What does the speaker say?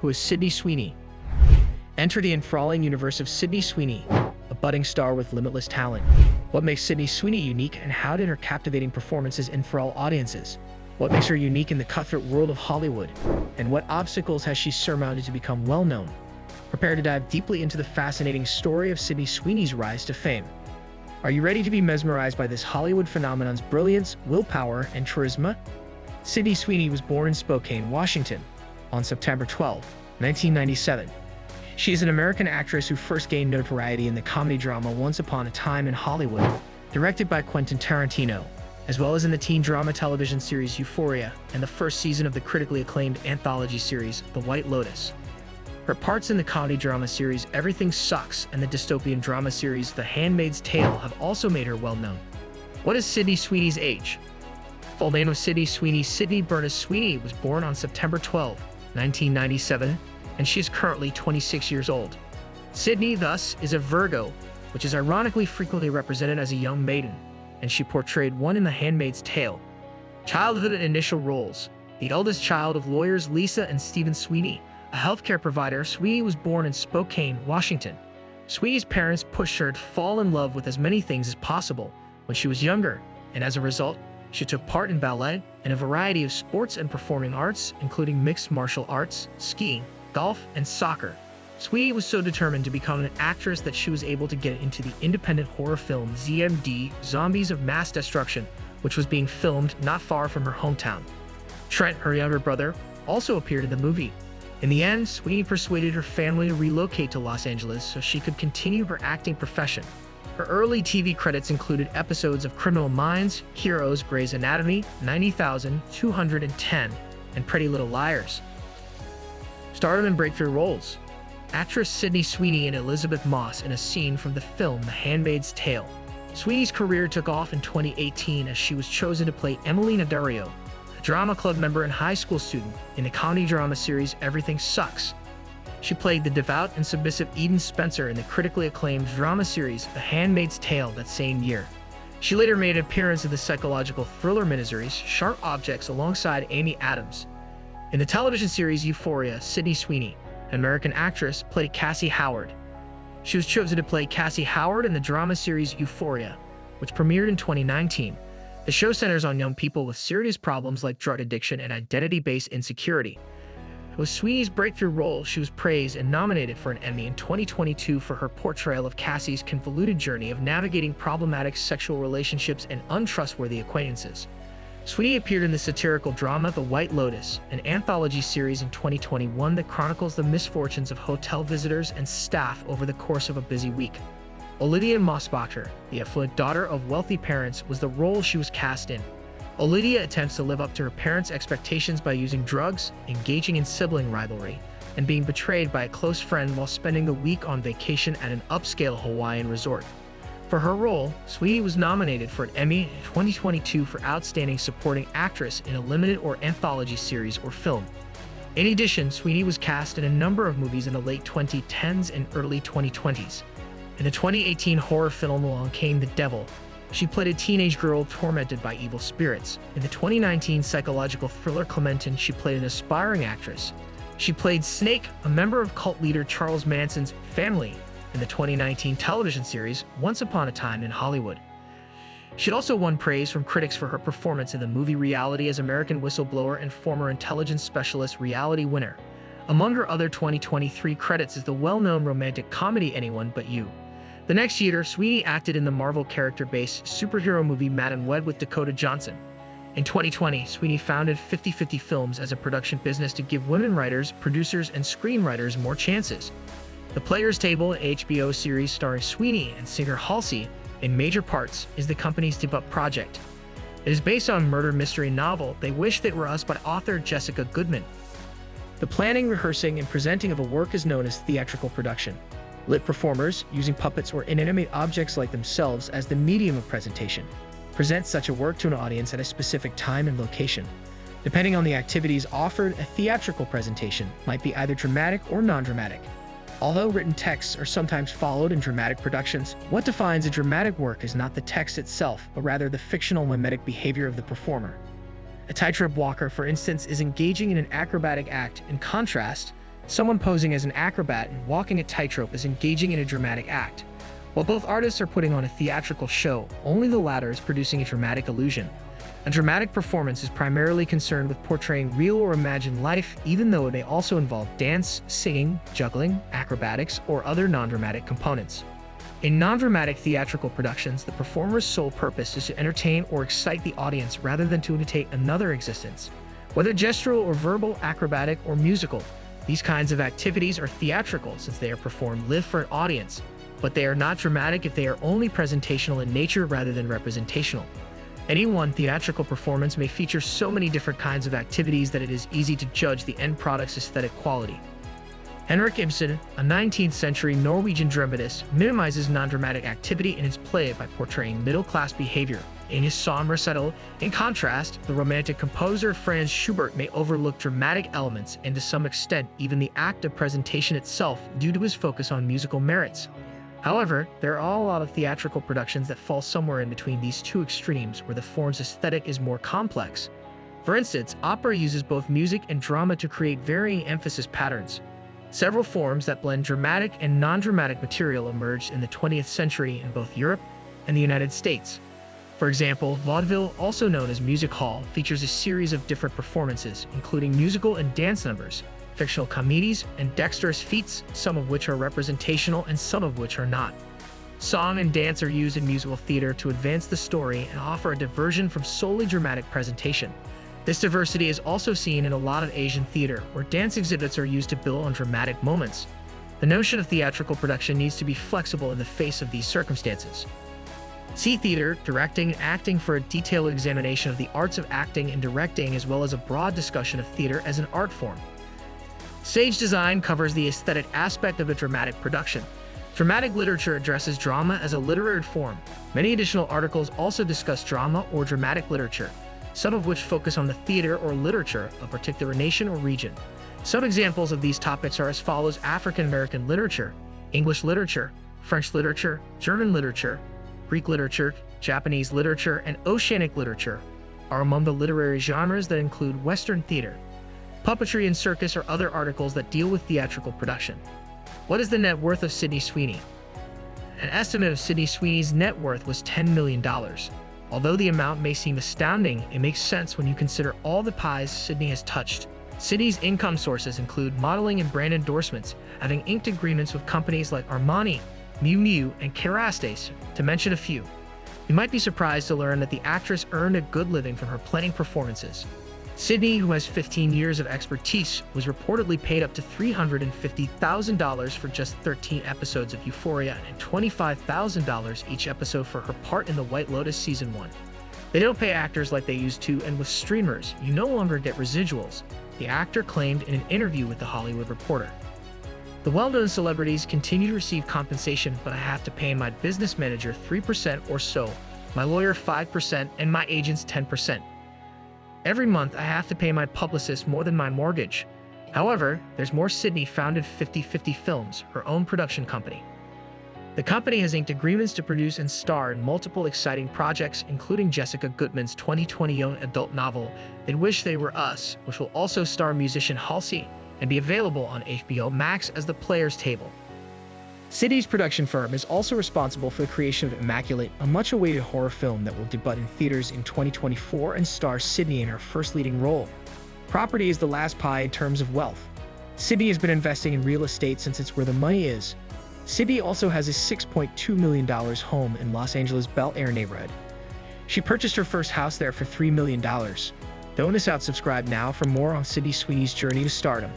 Who is Sydney Sweeney? Enter the enthralling universe of Sydney Sweeney, a budding star with limitless talent. What makes Sydney Sweeney unique, and how did her captivating performances enthrall audiences? What makes her unique in the cutthroat world of Hollywood? And what obstacles has she surmounted to become well-known? Prepare to dive deeply into the fascinating story of Sydney Sweeney's rise to fame. Are you ready to be mesmerized by this Hollywood phenomenon's brilliance, willpower, and charisma? Sydney Sweeney was born in Spokane, Washington, on September 12, 1997. She is an American actress who first gained notoriety in the comedy drama Once Upon a Time in Hollywood, directed by Quentin Tarantino, as well as in the teen drama television series Euphoria and the first season of the critically acclaimed anthology series The White Lotus. Her parts in the comedy drama series Everything Sucks and the dystopian drama series The Handmaid's Tale have also made her well known. What is Sydney Sweeney's age? Full name of Sydney Sweeney. Sydney Bernice Sweeney was born on September 12, 1997, and she is currently 26 years old. Sydney, thus, is a Virgo, which is ironically frequently represented as a young maiden, and she portrayed one in The Handmaid's Tale. Childhood and initial roles. The eldest child of lawyers Lisa and Stephen Sweeney, a healthcare provider, Sweeney was born in Spokane, Washington. Sweeney's parents pushed her to fall in love with as many things as possible when she was younger, and as a result, she took part in ballet and a variety of sports and performing arts, including mixed martial arts, skiing, golf, and soccer. Sweeney was so determined to become an actress that she was able to get into the independent horror film ZMD, Zombies of Mass Destruction, which was being filmed not far from her hometown. Trent, her younger brother, also appeared in the movie. In the end, Sweeney persuaded her family to relocate to Los Angeles so she could continue her acting profession. Her early TV credits included episodes of Criminal Minds, Heroes, Grey's Anatomy, 90,210, and Pretty Little Liars. Stardom and breakthrough roles. Actress Sydney Sweeney and Elizabeth Moss in a scene from the film The Handmaid's Tale. Sweeney's career took off in 2018 as she was chosen to play Emaline Addario, a drama club member and high school student in the comedy drama series Everything Sucks. She played the devout and submissive Eden Spencer in the critically acclaimed drama series The Handmaid's Tale that same year. She later made an appearance in the psychological thriller miniseries Sharp Objects alongside Amy Adams. In the television series Euphoria, Sydney Sweeney, an American actress, played Cassie Howard. She was chosen to play Cassie Howard in the drama series Euphoria, which premiered in 2019. The show centers on young people with serious problems like drug addiction and identity-based insecurity. With Sweeney's breakthrough role, she was praised and nominated for an Emmy in 2022 for her portrayal of Cassie's convoluted journey of navigating problematic sexual relationships and untrustworthy acquaintances. Sweeney appeared in the satirical drama The White Lotus, an anthology series in 2021 that chronicles the misfortunes of hotel visitors and staff over the course of a busy week. Olivia Mossbacher, the affluent daughter of wealthy parents, was the role she was cast in. Olivia attempts to live up to her parents' expectations by using drugs, engaging in sibling rivalry, and being betrayed by a close friend while spending the week on vacation at an upscale Hawaiian resort. For her role, Sweeney was nominated for an Emmy in 2022 for Outstanding Supporting Actress in a Limited or Anthology Series or Film. In addition, Sweeney was cast in a number of movies in the late 2010s and early 2020s. In the 2018 horror film Along Came the Devil, she played a teenage girl tormented by evil spirits. In the 2019 psychological thriller Clementine, she played an aspiring actress. She played Snake, a member of cult leader Charles Manson's family, in the 2019 television series Once Upon a Time in Hollywood. She also won praise from critics for her performance in the movie Reality as American whistleblower and former intelligence specialist Reality winner. Among her other 2023 credits is the well-known romantic comedy Anyone But You. The next year, Sweeney acted in the Marvel character-based superhero movie Mad and Wed with Dakota Johnson. In 2020, Sweeney founded 50/50 Films as a production business to give women writers, producers, and screenwriters more chances. The Players Table, an HBO series starring Sweeney and singer Halsey in major parts, is the company's debut project. It is based on murder mystery novel They Wish They Were Us by author Jessica Goodman. The planning, rehearsing, and presenting of a work is known as theatrical production. Lit performers, using puppets or inanimate objects like themselves as the medium of presentation, present such a work to an audience at a specific time and location. Depending on the activities offered, a theatrical presentation might be either dramatic or non-dramatic. Although written texts are sometimes followed in dramatic productions, what defines a dramatic work is not the text itself, but rather the fictional mimetic behavior of the performer. A tightrope walker, for instance, is engaging in an acrobatic act. In contrast, Someone posing as an acrobat and walking a tightrope is engaging in a dramatic act. While both artists are putting on a theatrical show, only the latter is producing a dramatic illusion. A dramatic performance is primarily concerned with portraying real or imagined life, even though it may also involve dance, singing, juggling, acrobatics, or other non-dramatic components. In non-dramatic theatrical productions, the performer's sole purpose is to entertain or excite the audience rather than to imitate another existence. Whether gestural or verbal, acrobatic or musical, these kinds of activities are theatrical since they are performed live for an audience, but they are not dramatic if they are only presentational in nature rather than representational. Any one theatrical performance may feature so many different kinds of activities that it is easy to judge the end product's aesthetic quality. Henrik Ibsen, a 19th century Norwegian dramatist, minimizes non-dramatic activity in his play by portraying middle-class behavior. In his song recital, in contrast, the romantic composer Franz Schubert may overlook dramatic elements and to some extent even the act of presentation itself due to his focus on musical merits. However, there are a lot of theatrical productions that fall somewhere in between these two extremes where the form's aesthetic is more complex. For instance, opera uses both music and drama to create varying emphasis patterns. Several forms that blend dramatic and non-dramatic material emerged in the 20th century in both Europe and the United States. For example, vaudeville, also known as music hall, features a series of different performances, including musical and dance numbers, fictional comedies, and dexterous feats, some of which are representational and some of which are not. Song and dance are used in musical theater to advance the story and offer a diversion from solely dramatic presentation. This diversity is also seen in a lot of Asian theater, where dance exhibits are used to build on dramatic moments. The notion of theatrical production needs to be flexible in the face of these circumstances. See theater, directing, and acting for a detailed examination of the arts of acting and directing, as well as a broad discussion of theater as an art form. Stage design covers the aesthetic aspect of a dramatic production. Dramatic literature addresses drama as a literary form. Many additional articles also discuss drama or dramatic literature, some of which focus on the theater or literature of a particular nation or region. Some examples of these topics are as follows: African American literature, English literature, French literature, German literature, Greek literature, Japanese literature, and Oceanic literature are among the literary genres that include Western theater. Puppetry and circus are other articles that deal with theatrical production. What is the net worth of Sydney Sweeney? An estimate of Sydney Sweeney's net worth was $10 million. Although the amount may seem astounding, it makes sense when you consider all the pies Sydney has touched. Sydney's income sources include modeling and brand endorsements, having inked agreements with companies like Armani, Miu Miu, and Kerastase, to mention a few. You might be surprised to learn that the actress earned a good living from her playing performances. Sydney, who has 15 years of expertise, was reportedly paid up to $350,000 for just 13 episodes of Euphoria and $25,000 each episode for her part in The White Lotus Season 1. They don't pay actors like they used to, and with streamers, you no longer get residuals, the actor claimed in an interview with The Hollywood Reporter. The well-known celebrities continue to receive compensation, but I have to pay my business manager 3% or so, my lawyer 5%, and my agents 10%. Every month, I have to pay my publicist more than my mortgage. However, there's more. Sydney founded 50/50 Films, her own production company. The company has inked agreements to produce and star in multiple exciting projects, including Jessica Goodman's 2020 young adult novel, They Wish They Were Us, which will also star musician Halsey and be available on HBO Max as The Player's Table. Sydney's production firm is also responsible for the creation of Immaculate, a much-awaited horror film that will debut in theaters in 2024 and stars Sydney in her first leading role. Property is the last pie in terms of wealth. Sydney has been investing in real estate since it's where the money is. Sydney also has a $6.2 million home in Los Angeles' Bel Air neighborhood. She purchased her first house there for $3 million. Don't miss out. Subscribe now for more on Sydney Sweeney's journey to stardom.